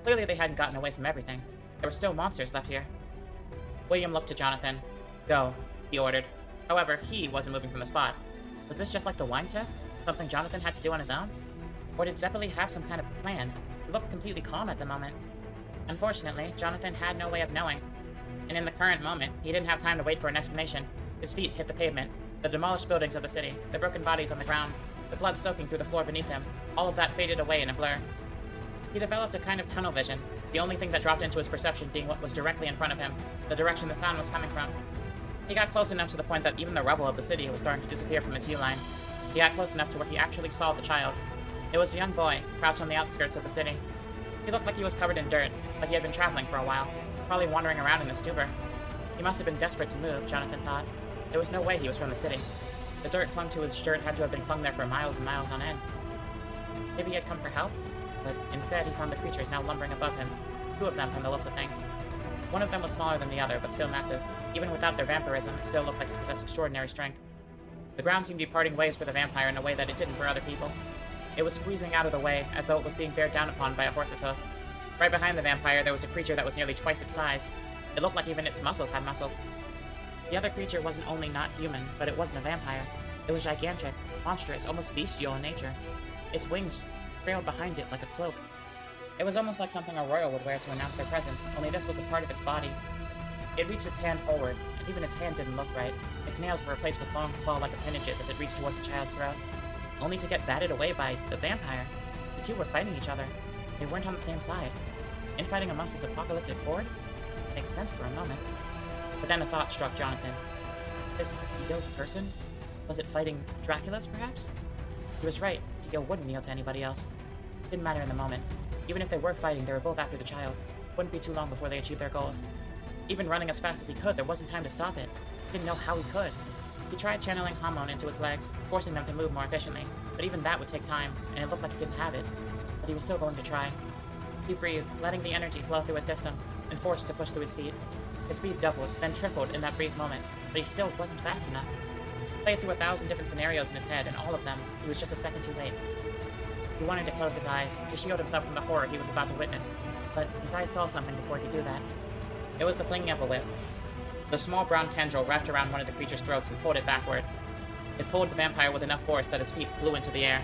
Clearly they hadn't gotten away from everything. There were still monsters left here. William looked to Jonathan. Go, he ordered. However, he wasn't moving from the spot. Was this just like the wine test? Something Jonathan had to do on his own? Or did Zeppeli have some kind of plan? He looked completely calm at the moment. Unfortunately, Jonathan had no way of knowing. And in the current moment, he didn't have time to wait for an explanation. His feet hit the pavement, the demolished buildings of the city, the broken bodies on the ground, the blood soaking through the floor beneath him. All of that faded away in a blur. He developed a kind of tunnel vision, the only thing that dropped into his perception being what was directly in front of him, the direction the sound was coming from. He got close enough to the point that even the rubble of the city was starting to disappear from his view line. He got close enough to where he actually saw the child. It was a young boy, crouched on the outskirts of the city. He looked like he was covered in dirt, like he had been traveling for a while, probably wandering around in a stupor. He must have been desperate to move, Jonathan thought. There was no way he was from the city. The dirt clung to his shirt had to have been clung there for miles and miles on end. Maybe he had come for help, but instead he found the creatures now lumbering above him, 2 of them from the looks of things. One of them was smaller than the other, but still massive. Even without their vampirism, it still looked like it possessed extraordinary strength. The ground seemed to be parting ways for the vampire in a way that it didn't for other people. It was squeezing out of the way, as though it was being bared down upon by a horse's hoof. Right behind the vampire, there was a creature that was nearly twice its size. It looked like even its muscles had muscles. The other creature wasn't only not human, but it wasn't a vampire. It was gigantic, monstrous, almost bestial in nature. Its wings trailed behind it like a cloak. It was almost like something a royal would wear to announce their presence, only this was a part of its body. It reached its hand forward, and even its hand didn't look right. Its nails were replaced with long claw-like appendages as it reached towards the child's throat, only to get batted away by the vampire. The two were fighting each other. They weren't on the same side. Infighting amongst this apocalyptic horde? Makes sense for a moment. But then a thought struck Jonathan. This Digil's person? Was it fighting Dracula's, perhaps? He was right. Digil wouldn't kneel to anybody else. It didn't matter in the moment. Even if they were fighting, they were both after the child. It wouldn't be too long before they achieved their goals. Even running as fast as he could, there wasn't time to stop it. He didn't know how he could. He tried channeling Hamon into his legs, forcing them to move more efficiently, but even that would take time, and it looked like he didn't have it. But he was still going to try. He breathed, letting the energy flow through his system, and forced to push through his feet. His speed doubled, then tripled in that brief moment, but he still wasn't fast enough. He played through 1,000 different scenarios in his head, and all of them, he was just a second too late. He wanted to close his eyes, to shield himself from the horror he was about to witness, but his eyes saw something before he could do that. It was the flinging of a whip. The small brown tendril wrapped around one of the creature's throats and pulled it backward. It pulled the vampire with enough force that his feet flew into the air.